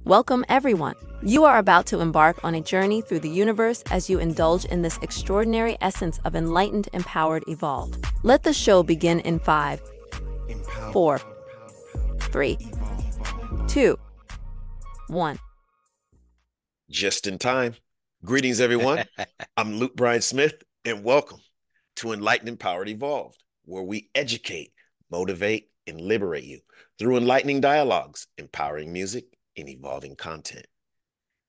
Welcome, everyone. You are about to embark on a journey through the universe as you indulge in this extraordinary essence of enlightened, empowered, evolved. Let the show begin in 5, 4, 3, 2, 1. Just in time. Greetings, everyone. I'm Luke Bryan Smith, and welcome to Enlightened, Empowered, Evolved, where we educate, motivate, and liberate you through enlightening dialogues, empowering music, and evolving content.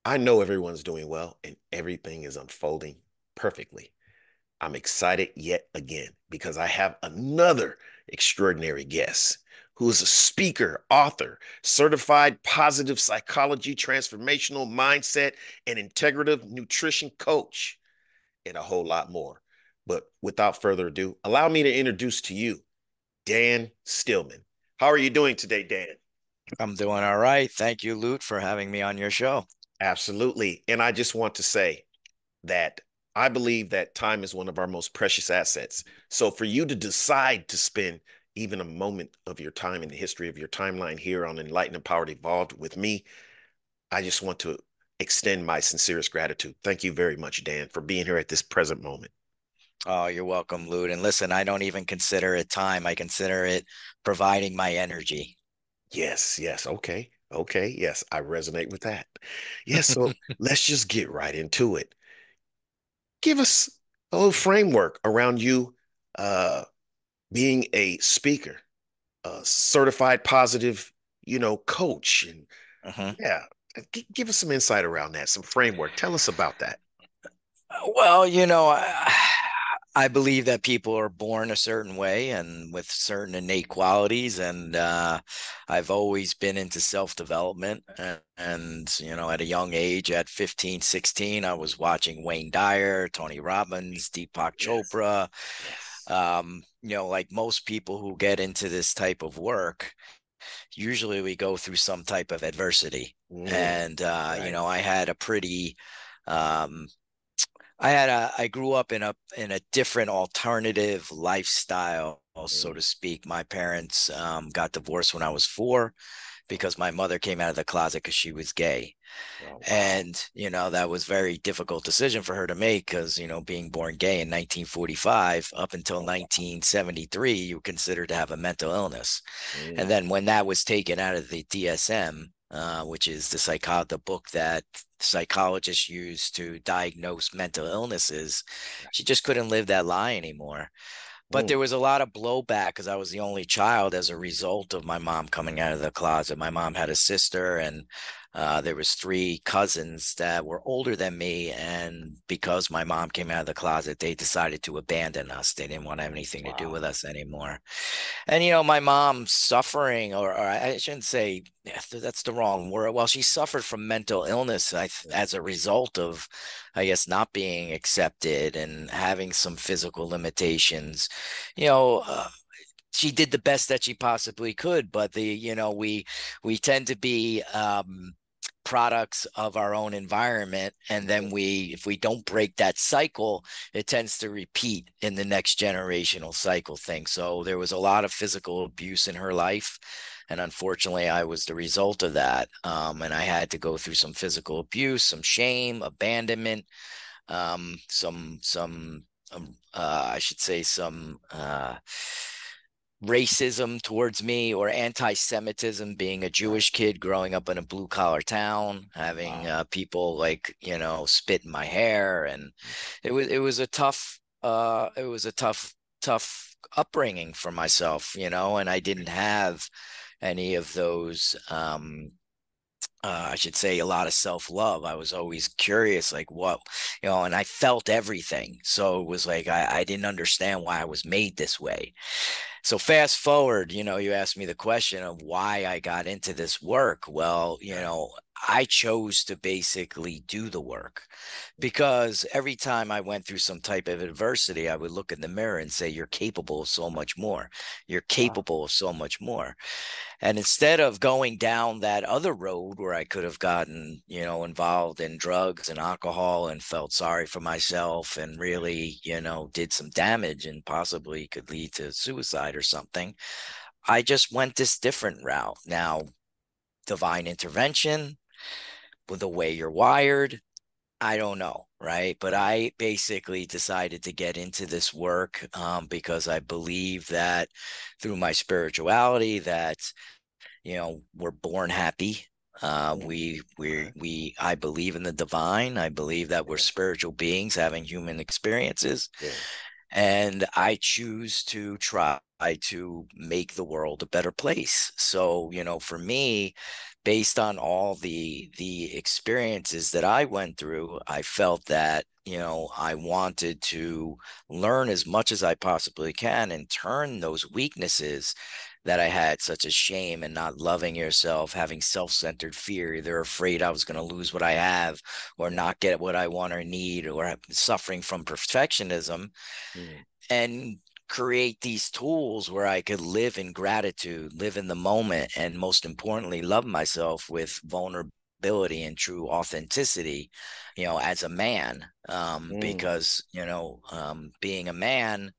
I know everyone's doing well and everything is unfolding perfectly. I'm excited yet again because I have another extraordinary guest who is a speaker, author, certified positive psychology, transformational mindset, and integrative nutrition coach, and a whole lot more. But without further ado, allow me to introduce to you Dan Stillman. How are you doing today, Dan? I'm doing all right. Thank you, Lute, for having me on your show. Absolutely. And I just want to say that I believe that time is one of our most precious assets. So for you to decide to spend even a moment of your time in the history of your timeline here on Enlightened, Empowered, Evolved with me, I just want to extend my sincerest gratitude. Thank you very much, Dan, for being here at this present moment. Oh, you're welcome, Lute. And listen, I don't even consider it time. I consider it providing my energy. Yes, yes. Okay. Okay. Yes, I resonate with that. Yes. So let's just get right into it. Give us a little framework around you uh, being a speaker, a certified positive, coach. And Mhm. yeah, give us some insight around that, some framework. Tell us about that. Well, I believe that people are born a certain way and with certain innate qualities. And I've always been into self-development. And at a young age, at 15, 16, I was watching Wayne Dyer, Tony Robbins, Deepak Yes. Chopra. Yes. Like most people who get into this type of work, usually we go through some type of adversity. Mm, And right. I had a pretty um I grew up in a different alternative lifestyle, so Mm, to speak. My parents got divorced when I was 4 because my mother came out of the closet because she was gay. oh, wow. And, that was very difficult decision for her to make because, being born gay in 1945 up until Oh, wow. 1973, you were considered to have a mental illness. And Mm, then when that was taken out of the DSM, which is the book that psychologists use to diagnose mental illnesses, she just couldn't live that lie anymore. But mm, there was a lot of blowback because I was the only child as a result of my mom coming out of the closet. My mom had a sister, and there was 3 cousins that were older than me. And because my mom came out of the closet, they decided to abandon us. They didn't want to have anything to do with wow. us anymore. And my mom's suffering, or I shouldn't say, yeah, that's the wrong word. Well, she suffered from mental illness as a result of, I guess, not being accepted and having some physical limitations. You know, uh, she did the best that she possibly could, but we tend to be products of our own environment, and then Mm, if we don't break that cycle, it tends to repeat in the next generational cycle thing. So there was a lot of physical abuse in her life, and unfortunately I was the result of that. And I had to go through some physical abuse, some shame, abandonment, I should say some racism towards me, or anti-Semitism, being a right. Jewish kid growing up in a blue collar town, having Wow. people like, spit in my hair. And it was a tough upbringing for myself, and I didn't have any of those I should say a lot of self-love. I was always curious, like what, and I felt everything. So it was like I didn't understand why I was made this way. So fast forward, you asked me the question of why I got into this work. Well, Yeah. I chose to basically do the work because every time I went through some type of adversity, I would look in the mirror and say, you're capable of so much more. You're Wow. capable of so much more. And instead of going down that other road where I could have gotten, involved in drugs and alcohol and felt sorry for myself and Right. really, did some damage and possibly could lead to suicide or something, I just went this different route. Now, divine intervention. with the way you're wired. I don't know, right? But I basically decided to get into this work because I believe that through my spirituality that, we're born happy. Okay. I believe in the divine. I believe that we're Yeah. spiritual beings having human experiences. Yes. And I choose to try to make the world a better place. So, for me, based on all the experiences that I went through, I felt that, I wanted to learn as much as I possibly can and turn those weaknesses that I had, such as shame and not loving yourself, having self-centered fear. They're afraid I was going to lose what I have or Yeah. not get what I want or need, or suffering from perfectionism, Mm. and create these tools where I could live in gratitude, live in the moment, and most importantly, love myself with vulnerability and true authenticity, as a man. Mm. Because, being a man,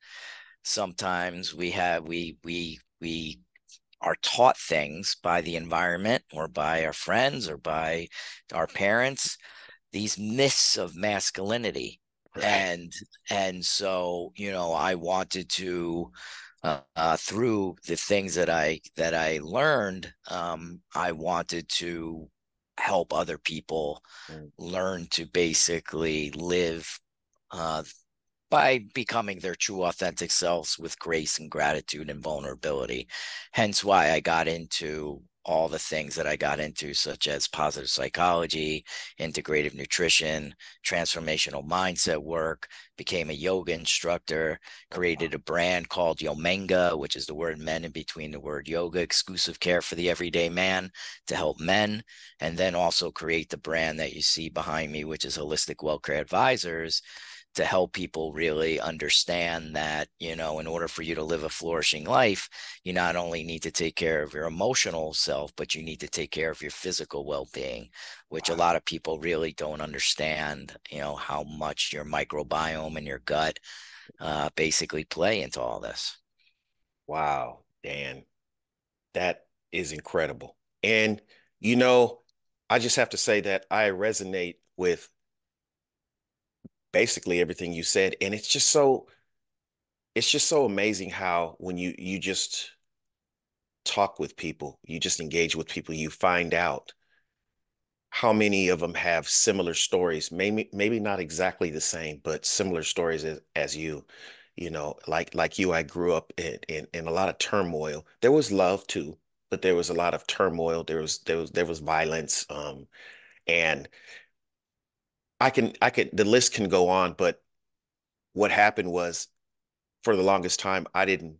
sometimes we are taught things by the environment or by our friends or by our parents, these myths of masculinity. Right. And so, I wanted to, through the things that I learned, I wanted to help other people Mm. learn to basically live, uh, by becoming their true authentic selves with grace and gratitude and vulnerability. Hence why I got into all the things that I got into, such as positive psychology, integrative nutrition, transformational mindset work, became a yoga instructor, Oh, wow. created a brand called YoMenGa, which is the word men in between the word yoga, exclusive care for the everyday man to help men. And then also create the brand that you see behind me, which is Holistic WellCare Advisors, to help people really understand that, in order for you to live a flourishing life, you not only need to take care of your emotional self, but you need to take care of your physical well-being, which a Wow. lot of people really don't understand, how much your microbiome and your gut basically play into all this. Wow, Dan, that is incredible. And, you know, I just have to say that I resonate with basically everything you said. And it's just so amazing how when you just talk with people, you just engage with people, you find out how many of them have similar stories, maybe not exactly the same, but similar stories as you. You know, like you, I grew up in a lot of turmoil. There was love too, but there was a lot of turmoil. There was violence. And the list can go on, but what happened was for the longest time I didn't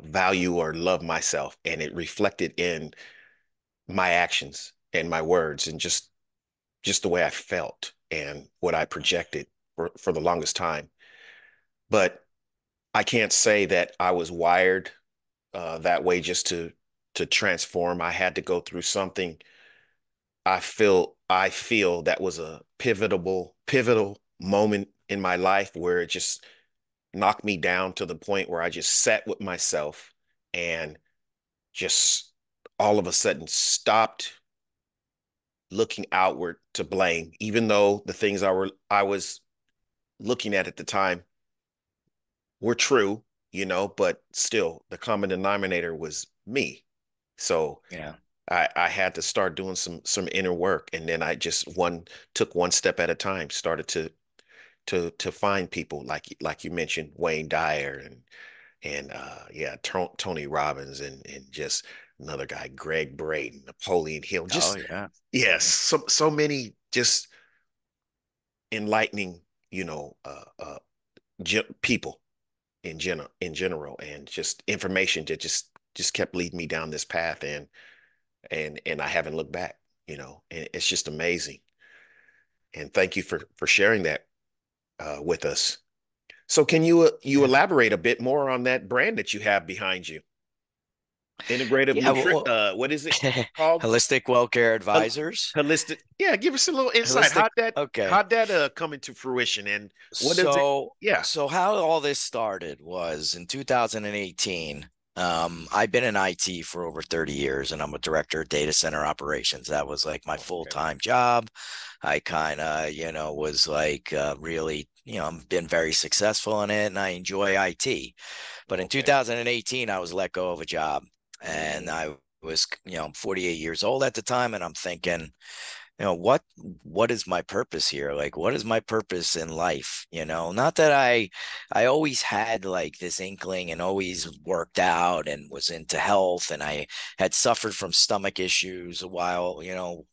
value or love myself, and it reflected in my actions and my words and just the way I felt and what I projected for the longest time. But I can't say that I was wired that way just to transform. I had to go through something. I feel that was a pivotal moment in my life where it just knocked me down to the point where I just sat with myself and just all of a sudden stopped looking outward to blame, even though the things I was looking at the time were true, but still the common denominator was me. So Yeah. I had to start doing some inner work, and then I just one took one step at a time, started to find people like you mentioned, Wayne Dyer and yeah, Tony Robbins and just another guy, Greg Braden, Napoleon Hill, Oh, just yeah. yes, Mhm. so many just enlightening, people in general, and just information that just kept leading me down this path, and I haven't looked back, and it's just amazing. And thank you for sharing that with us. So can you Yeah. elaborate a bit more on that brand that you have behind you? Integrative Yeah. Well, what is it called? Holistic WellCare Hol- Advisors. Holistic. Yeah, give us a little insight. Holistic. Okay. How'd that come into fruition, and what does it? So, Yeah. so how all this started was in 2018. I've been in IT for over 30 years and I'm a director of data center operations. That was like my Okay. full-time job. I kind of, was like really, I've been very successful in it and I enjoy IT. But in Okay. 2018, I was let go of a job and Mm, I was, I'm 48 years old at the time and I'm thinking, what is my purpose here? Like, what is my purpose in life? Not that I always had like this inkling and always worked out and was into health, and I had suffered from stomach issues a while,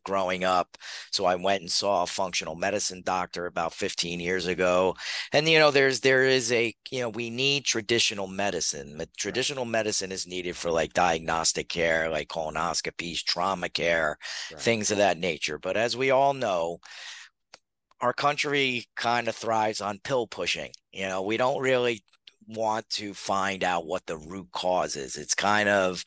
growing up. So I went and saw a functional medicine doctor about 15 years ago. And there is we need traditional medicine. right. Traditional medicine is needed for like diagnostic care, like colonoscopies, trauma care, Right. things of that nature. But as we all know, our country kind of thrives on pill pushing. We don't really want to find out what the root cause is. It's kind of,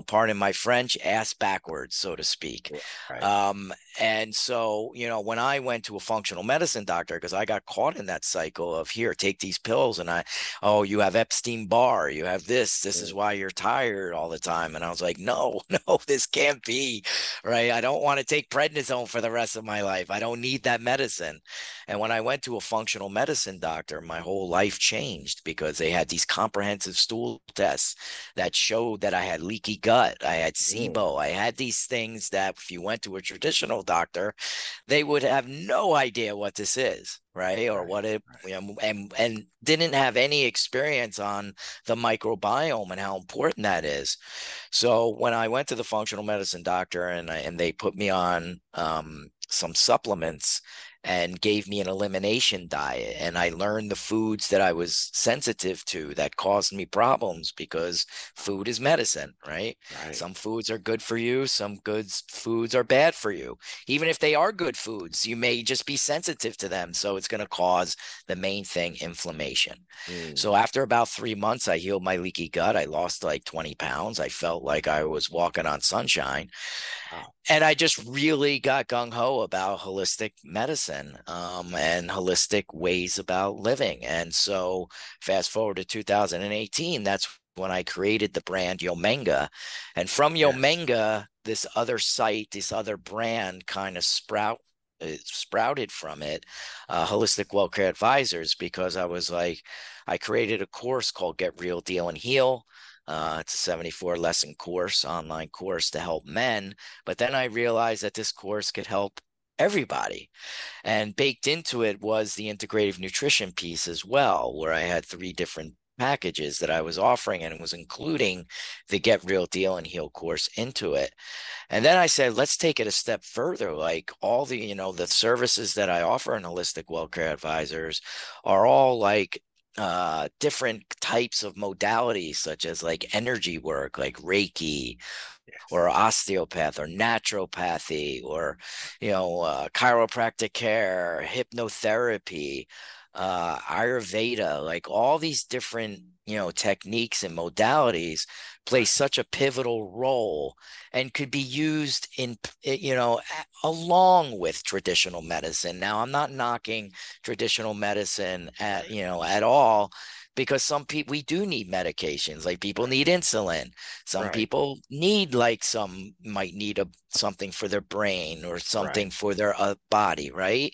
pardon my French, ass backwards, so to speak. Right. Um, and so, when I went to a functional medicine doctor, because I got caught in that cycle of here, take these pills, and oh, you have Epstein-Barr, you have this is Mm, why you're tired all the time. And I was like, no, no, this can't be right. I don't want to take prednisone for the rest of my life. I don't need that medicine. And when I went to a functional medicine doctor, my whole life changed because they had these comprehensive stool tests that showed that I had leaky gut, I had mm, SIBO, I had these things that if you went to a traditional doctor, they would have no idea what this is, right? Or right. what it, Right. and didn't have any experience on the microbiome and how important that is. So when I went to the functional medicine doctor and they put me on some supplements and gave me an elimination diet, and I learned the foods that I was sensitive to that caused me problems because food is medicine, right? Right. Some foods are good for you, some foods are bad for you. Even if they are good foods, you may just be sensitive to them, so it's going to cause the main thing, inflammation. Mm, So after about 3 months, I healed my leaky gut. I lost like 20 pounds. I felt like I was walking on sunshine. wow. And I just really got gung ho about holistic medicine and holistic ways about living. And so fast forward to 2018, that's when I created the brand YoMenGa. And from Yes. YoMenGa, this other site, this other brand kind of sprouted from it, Holistic WellCare Advisors, because I was like, I created a course called Get Real, Deal, and Heal. It's a 74 lesson course, online course to help men. But then I realized that this course could help everybody. And baked into it was the integrative nutrition piece as well, where I had three different packages that I was offering and it was including the Get Real, Deal, and Heal course into it. And then I said, let's take it a step further. Like all the, the services that I offer in Holistic WellCare Advisors are all like different types of modalities, such as like energy work, like Reiki, Yes. or osteopath or naturopathy or chiropractic care, hypnotherapy, ayurveda, like all these different techniques and modalities play Right. such a pivotal role and could be used in along with traditional medicine. Now I'm not knocking traditional medicine at Right. at all, because some people, we do need medications, like people Right. need insulin. Some Right. people need like some might need something for their brain or Right. something for their body, right? Right.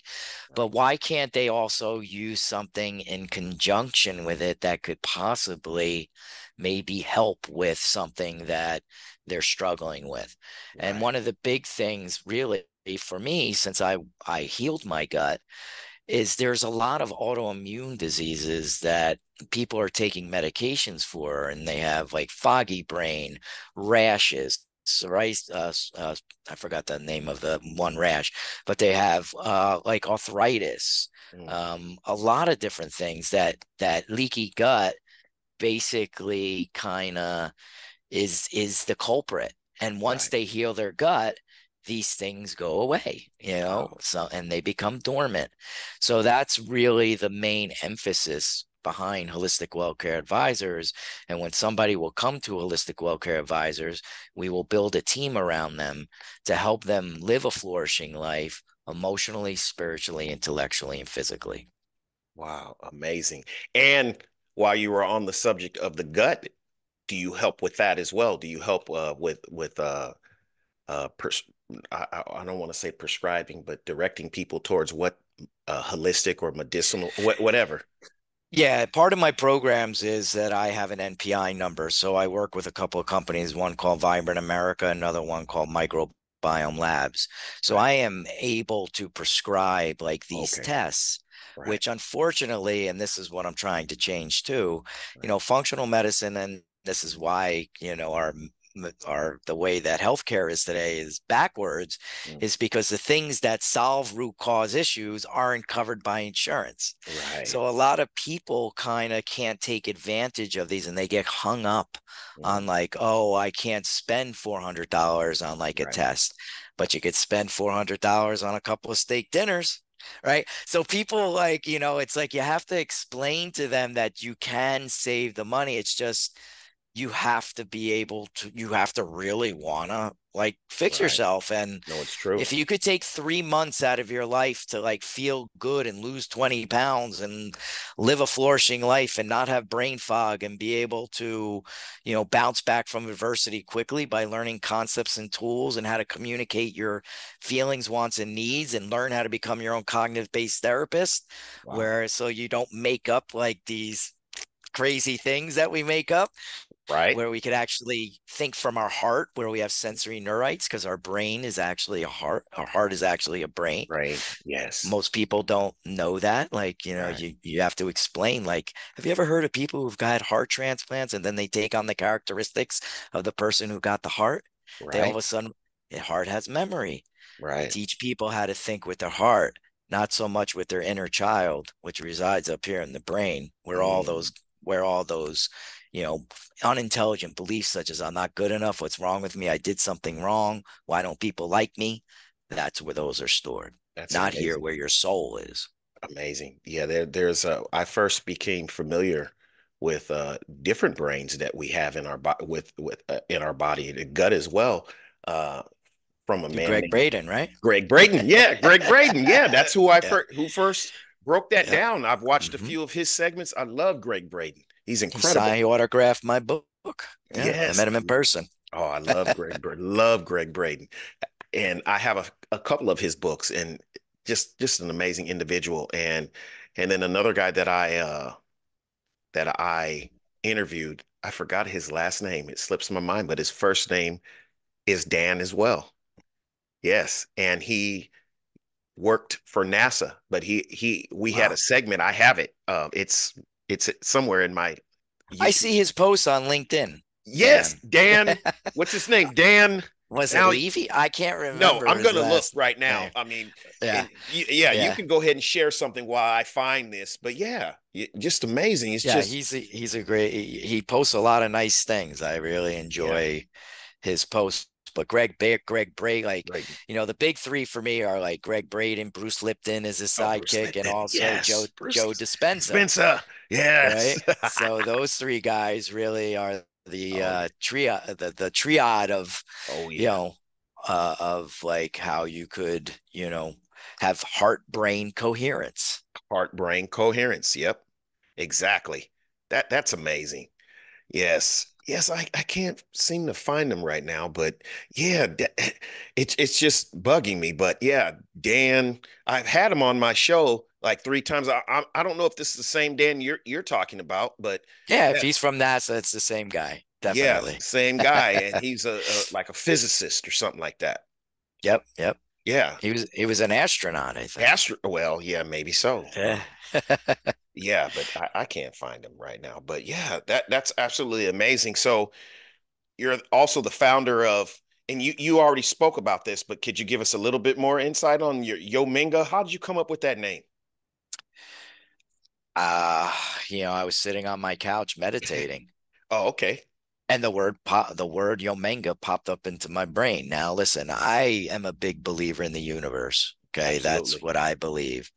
But why can't they also use something in conjunction with it that could possibly maybe help with something that they're struggling with? And Right. one of the big things really for me, since I healed my gut, is there's a lot of autoimmune diseases that people are taking medications for, and they have like foggy brain, rashes, I forgot the name of the one rash, but they have like arthritis, Mm, a lot of different things that leaky gut basically kind of is the culprit. And once right. they heal their gut, these things go away, Wow. so and they become dormant. So that's really the main emphasis behind Holistic WellCare Advisors. And when somebody will come to Holistic WellCare Advisors, we will build a team around them to help them live a flourishing life emotionally, spiritually, intellectually, and physically. Wow. Amazing. And while you were on the subject of the gut, do you help with that as well? Do you help with pers I don't want to say prescribing, but directing people towards what holistic or medicinal, whatever. Yeah, part of my programs is that I have an NPI number. So I work with a couple of companies, one called Vibrant America, another one called Microbiome Labs. So Right. I am able to prescribe like these Okay. tests, Right. which unfortunately, and this is what I'm trying to change too, Right. functional medicine, and this is why, our the way that healthcare is today is backwards, Mm. is because the things that solve root cause issues aren't covered by insurance. Right. So a lot of people kind of can't take advantage of these and they get hung up Mm. on like, oh, I can't spend $400 on like a Right. test, but you could spend $400 on a couple of steak dinners. Right. So people like, it's like you have to explain to them that you can save the money. It's just you have to really want to like fix Right. yourself. And No, it's true. if you could take 3 months out of your life to like feel good and lose 20 pounds and live a flourishing life and not have brain fog and be able to, bounce back from adversity quickly by learning concepts and tools and how to communicate your feelings, wants, and needs and learn how to become your own cognitive based therapist, Wow. where so you don't make up like these crazy things that we make up, Right. where we could actually think from our heart, where we have sensory neurites, because our brain is actually a heart. Our heart is actually a brain. Right. Yes. Most people don't know that. Like, Right. you have to explain, like, have you ever heard of people who've got heart transplants and then they take on the characteristics of the person who got the heart? They all of Right. a sudden, the heart has memory. We Right. teach people how to think with their heart, not so much with their inner child, which resides up here in the brain, Mm. where all those, you know, unintelligent beliefs such as I'm not good enough, what's wrong with me, I did something wrong, why don't people like me? That's where those are stored, That's not here amazing. where your soul is. Amazing. Yeah, there's I first became familiar with different brains that we have in our with in our body, the gut as well, uh from a You're man Greg named Braden, right? Greg Braden. Yeah, Greg Braden. Yeah, that's Yeah. who first broke that Yep. down. I've watched a Hmm. few of his segments. I love Greg Braden. He's He incredible. autographed my book. Yeah, I Yes. met him in person. Oh, I love Greg Braden. Love Greg Braden. And I have a couple of his books, and just an amazing individual. And then another guy that I interviewed, I forgot his last name. It slips my mind, but his first name is Dan as well. Yes, and he worked for NASA, but he we had a Wow. segment. I have it. It's somewhere in my I YouTube. see his posts on LinkedIn, Yes, Dan. Dan. What's his name? Dan. Was it Now, Levy? I can't no, remember I'm his gonna look last right now. name. I mean, Yeah, and yeah, you yeah, can go ahead and share something while I find this. But yeah, just amazing. It's yeah. just He's a great. He posts a lot of nice things. I really yeah, enjoy his posts. But Greg Bray, like, right. the big three for me are like Greg Braden, Bruce Lipton is his Oh, Bruce sidekick, and Lipton. also Yes, Bruce Joe Dispenza, Dispenza. Yes. right? So those three guys really are the Oh yeah. the triad of, Oh you yeah. know, of like how you could, have heart brain coherence. Heart brain coherence. Yep. Exactly. That's amazing. Yes. Yes, I can't seem to find them right now, but yeah, it's just bugging me. But yeah, Dan, I've had him on my show like three times. I don't know if this is the same Dan you're talking about, but Yeah, if yeah, he's from NASA, it's the same guy, yeah, definitely. same guy, and he's a like a physicist or something like that. Yep, yep. Yeah, He was an astronaut, I think. Astro. Well, yeah, maybe so. Yeah. Yeah, but I can't find him right now. But yeah, that's absolutely amazing. So you're also the founder of, and you already spoke about this, but could you give us a little bit more insight on your YoMenGa? How did you come up with that name? Uh, I was sitting on my couch meditating, Oh, okay. and the word YoMenGa popped up into my brain. Now, listen, I am a big believer in the universe. Okay, that's Absolutely. what I believe.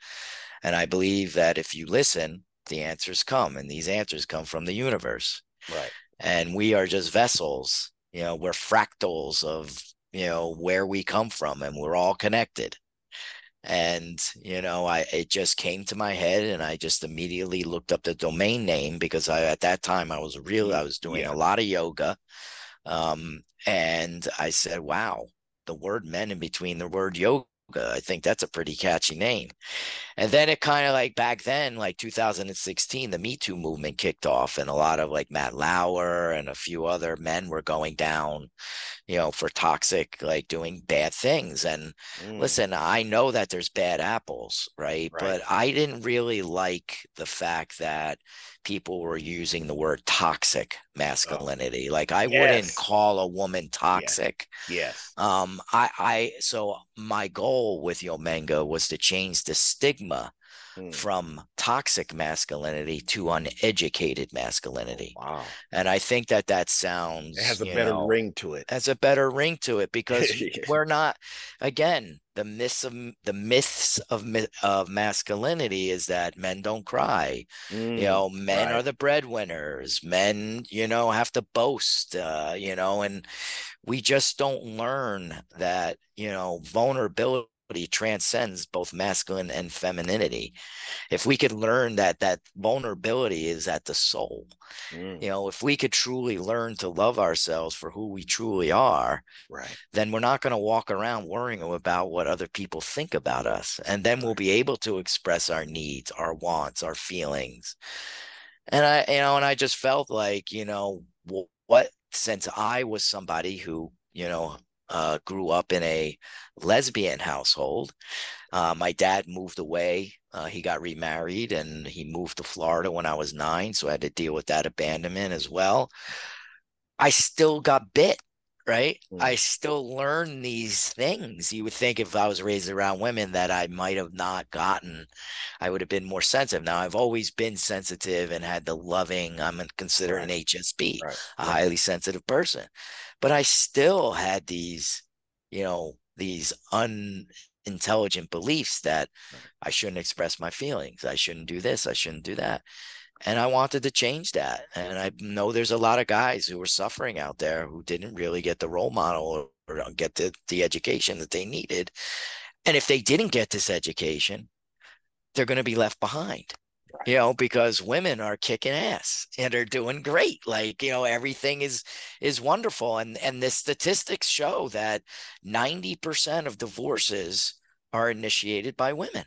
And I believe that if you listen, the answers come, and these answers come from the universe. Right. And we are just vessels, we're fractals of, where we come from, and we're all connected. And, it just came to my head, and I just immediately looked up the domain name because at that time I was doing a Yeah. lot of yoga. And I said, wow, the word men in between the word yoga, I think that's a pretty catchy name. And then it kind of like back then, like 2016, the Me Too movement kicked off, and a lot of like Matt Lauer and a few other men were going down, for toxic, like doing bad things. And Mm, listen, I know that there's bad apples, right? right. But I didn't really like the fact that people were using the word toxic Oh, masculinity. Like I wouldn't yes. call a woman Yes. toxic. Yes. So my goal with YoMenGa was to change the stigma Mm. from toxic masculinity to uneducated Oh, masculinity. wow. And I think that It sounds, has a better ring to it. has a better ring to it, because we're not, again, the myths of masculinity is that men don't cry. Men are Right. the breadwinners. Men, have to boast, and we just don't learn that, vulnerability transcends both masculine and femininity. If we could learn that vulnerability is at the soul, Mm, if we could truly learn to love ourselves for who we truly are, right. then we're not going to walk around worrying about what other people think about us. And then we'll Right. be able to express our needs, our wants, our feelings. And I just felt like, since I was somebody who, grew up in a lesbian household. My dad moved away. He got remarried and he moved to Florida when I was 9. So I had to deal with that abandonment as well. I still got bit, right? I Mm, still learned these things. You would think if I was raised around women that I might have not gotten, I would have been more sensitive. Now, I've always been sensitive and had the loving, I'm considered an right. HSP, Right. a Right. highly sensitive person. But I still had these unintelligent beliefs that Right. I shouldn't express my feelings. I shouldn't do this. I shouldn't do that. And I wanted to change that. And I know there's a lot of guys who were suffering out there who didn't really get the role model or get the education that they needed. And if they didn't get this education, they're going to be left behind. Right. Because women are kicking ass and they're doing great. Like, everything is wonderful. And the statistics show that 90% of divorces are initiated by women,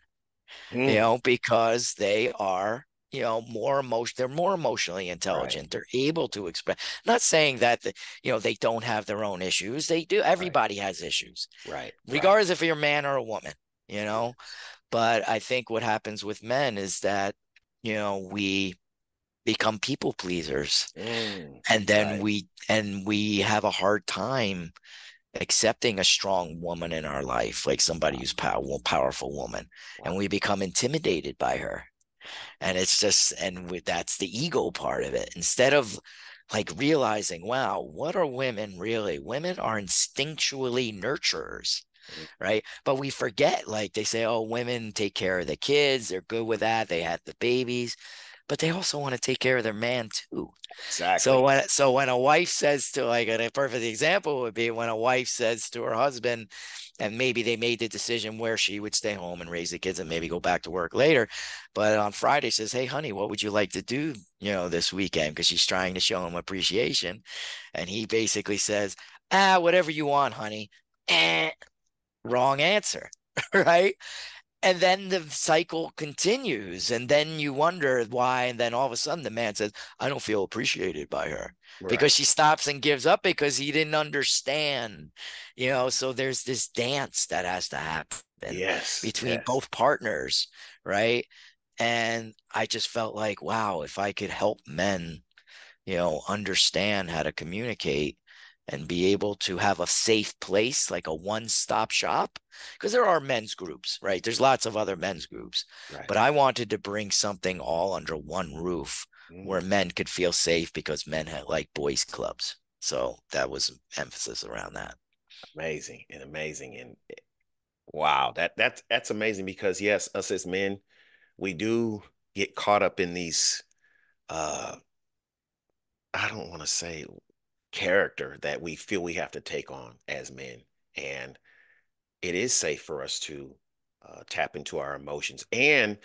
Mm, because they are, they're more emotionally right. intelligent. They're able to express, not saying that, they don't have their own issues. They do. Right. Everybody has issues, Right. Right. regardless if you're a man or a woman, you know? Yes. But I think what happens with men is that, we become people pleasers, and then Right. we have a hard time accepting a strong woman in our life, like somebody Wow. who's powerful woman, Wow. and we become intimidated by her. Wow. And it's just, that's the ego part of it. Instead of like realizing, wow, what are women really? Women are instinctually nurturers, Mm, right? But we forget, like they say, oh, women take care of the kids, they're good with that, they have the babies, but they also want to take care of their man too. So exactly. when a wife says to, like, a perfect example would be when a wife says to her husband, and maybe they made the decision where she would stay home and raise the kids and maybe go back to work later, but on Friday says, hey honey, what would you like to do, this weekend? Because she's trying to show him appreciation, and he basically says, whatever you want, honey. Eh, wrong answer. Right? And then the cycle continues. And then you wonder why. And then all of a sudden the man says, I don't feel appreciated by her, because Right. she stops and gives up because he didn't understand. So there's this dance that has to happen Yes. between Yes. both partners. Right. And I just felt like, wow, if I could help men, understand how to communicate and be able to have a safe place, like a one-stop shop, because there are men's groups, right? There's lots of other men's groups, Right. but I wanted to bring something all under one roof where Mm, men could feel safe, because men had like boys clubs. So that was emphasis around that. amazing and amazing and wow. That's amazing because yes, us as men, we do get caught up in these. uh I don't want to say character that we feel we have to take on as men, and it is safe for us to tap into our emotions, and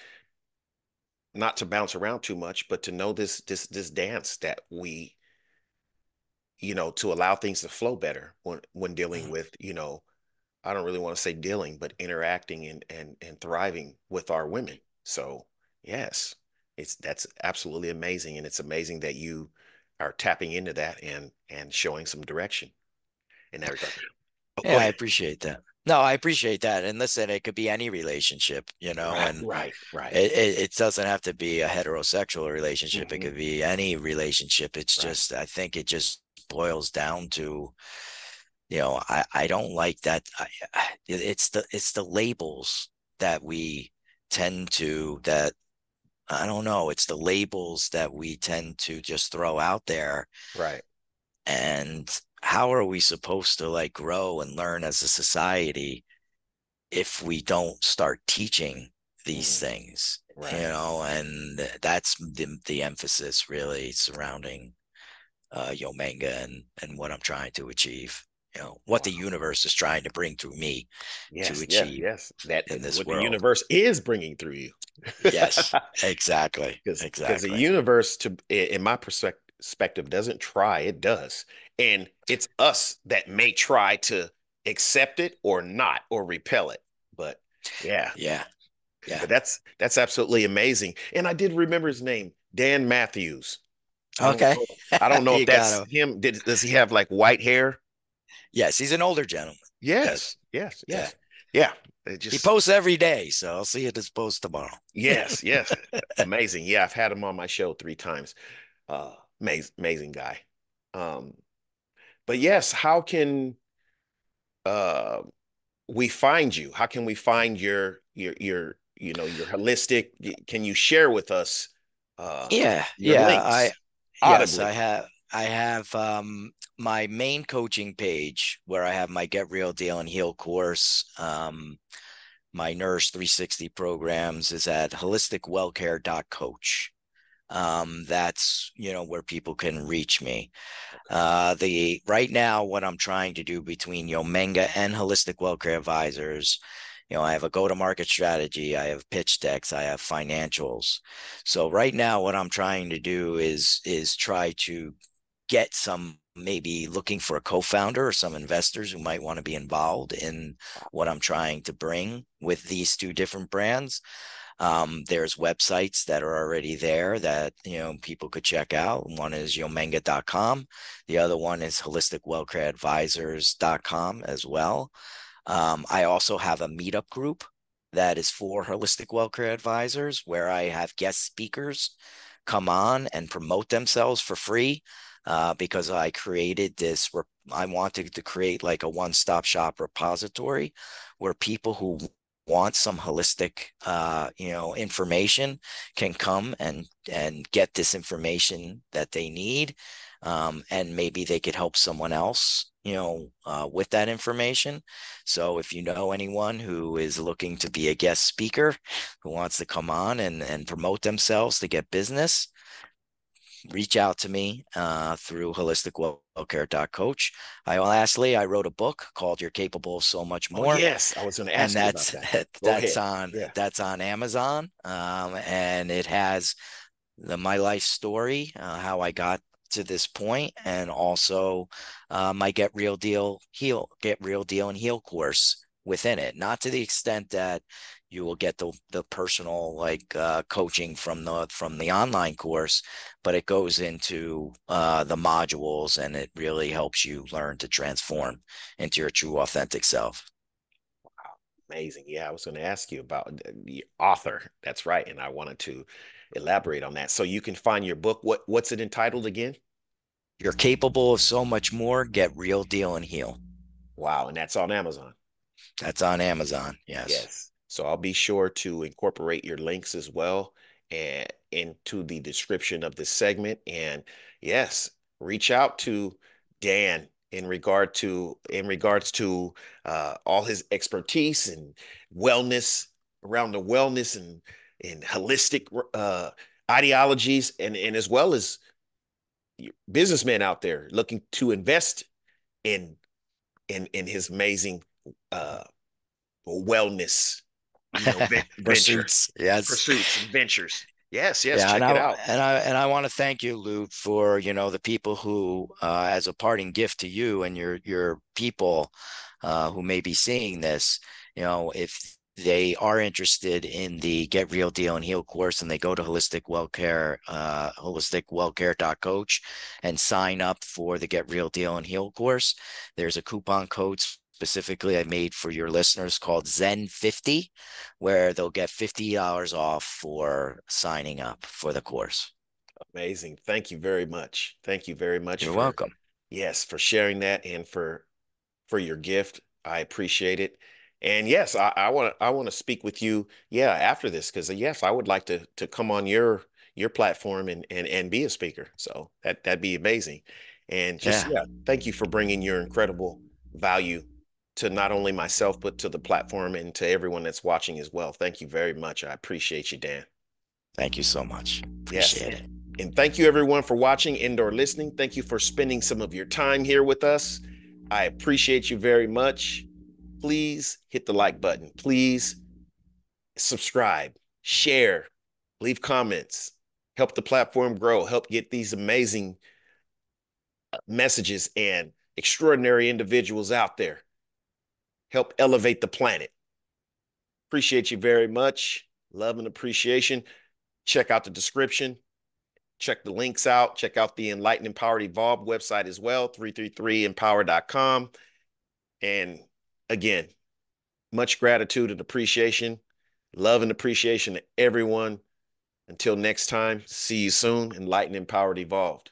not to bounce around too much, but to know this dance that we, to allow things to flow better when dealing Mhm. with, I don't really want to say dealing, but interacting and thriving with our women. So yes, that's absolutely amazing. And it's amazing that you are tapping into that and showing some direction in that regard. Oh, go Yeah, I ahead. appreciate that. No, I appreciate that. And listen, it could be any relationship, Right, and right, right. it doesn't have to be a heterosexual relationship. It Hmm. could be any relationship. It's Right, just, I think it just boils down to, I don't like that. It's the labels that we tend to, that I don't know. It's the labels that we tend to just throw out there. right. And how are we supposed to like grow and learn as a society if we don't start teaching these Mm, things? right. And that's the emphasis really surrounding YoMenGa and what I'm trying to achieve. What the Wow. universe is trying to bring through me to Yes, yes, achieve yes. That in this what the world. universe is bringing through you. Yes, exactly, Because the exactly. universe, in my perspective, doesn't try, it does. And it's us that may try to accept it or not, or repel it. But yeah, Yeah, yeah. but that's absolutely amazing. And I did remember his name, Dan Matthews. I don't Okay. know. I don't know if You that's gotta. him. Does he have like white hair? Yes, he's an older gentleman. Yes, Yes. yes, Yeah. yes. Yeah. It He just posts every day, so I'll see his post tomorrow. yes, yes. Amazing. Yeah, I've had him on my show 3 times. Amazing guy. Um, but yes, how can uh we find you? How can we find your holistic? Can you share with us Yeah, your yeah. I links yes, audibly? I have my main coaching page where I have my Get Real Deal and Heal course. My Nurse 360 programs is at holisticwellcare.coach. That's where people can reach me. Okay. The right now, what I'm trying to do between YoMenGa and Holistic WellCare Advisors, I have a go-to-market strategy, I have pitch decks, I have financials. So right now, what I'm trying to do is try to get some, maybe looking for a co-founder or some investors who might want to be involved in what I'm trying to bring with these two different brands. There's websites that are already there that people could check out. One is yomenga.com. The other one is holisticwellcareadvisors.com as well. I also have a meetup group that is for holistic wellcare advisors, where I have guest speakers come on and promote themselves for free, because I created this. I wanted to create like a one-stop shop repository where people who want some holistic information can come and get this information that they need, and maybe they could help someone else with that information. So if you know anyone who is looking to be a guest speaker, who wants to come on and promote themselves to get business, reach out to me through holisticwellcare.coach. Lastly, I wrote a book called You're Capable of So Much Oh More, yes, I was going to and ask you about that's that. Go that's ahead. on Yeah. that's on Amazon, and it has my life story, how I got to this point, and also my Get Real Deal and Heal course within it. Not to the extent that you will get the personal like coaching from the online course, but it goes into the modules, and it really helps you learn to transform into your true authentic self. Amazing. Yeah, I was going to ask you about the author. That's right. And I wanted to elaborate on that. So you can find your book. What's it entitled again? You're capable of so much more. Get Real Deal and Heal. Wow. And that's on Amazon. That's on Amazon. Yes. Yes. So I'll be sure to incorporate your links as well and into the description of this segment. And yes, reach out to Dan in regards to all his expertise and wellness around the wellness and holistic ideologies and as well as businessmen out there looking to invest in in his amazing uh wellness venture, Pursuits. Yes. pursuits, and ventures. Yes, yes, Yeah, check it out. and I want to thank you, Lou, for the people who, as a parting gift to you and your people, who may be seeing this, if they are interested in the Get Real Deal and Heal course, and they go to Holistic WellCare, holisticwellcare.coach, and sign up for the Get Real Deal and Heal course, there's a coupon code specifically I made for your listeners called Zen50, where they'll get $50 off for signing up for the course. Amazing. Thank you very much. Thank you very much You're for, welcome. yes, for sharing that and for your gift. I appreciate it. And yes, I want to speak with you, yeah, after this, because yes, I would like to come on your platform and be a speaker. So that'd be amazing. And just, Yeah. yeah, thank you for bringing your incredible value to not only myself but to the platform and to everyone that's watching as well. Thank you very much. I appreciate you, Dan. Thank you so much. Yes. Appreciate it. And thank you everyone for watching and/or listening. Thank you for spending some of your time here with us. I appreciate you very much. Please hit the like button. Please subscribe, share, leave comments, help the platform grow, help get these amazing messages and extraordinary individuals out there. Help elevate the planet. Appreciate you very much. Love and appreciation. Check out the description. Check the links out. Check out the Enlightened, Empowered, Evolved website as well, 333empower.com. And again, much gratitude and appreciation. Love and appreciation to everyone. Until next time, see you soon. Enlightened, Empowered, Evolved.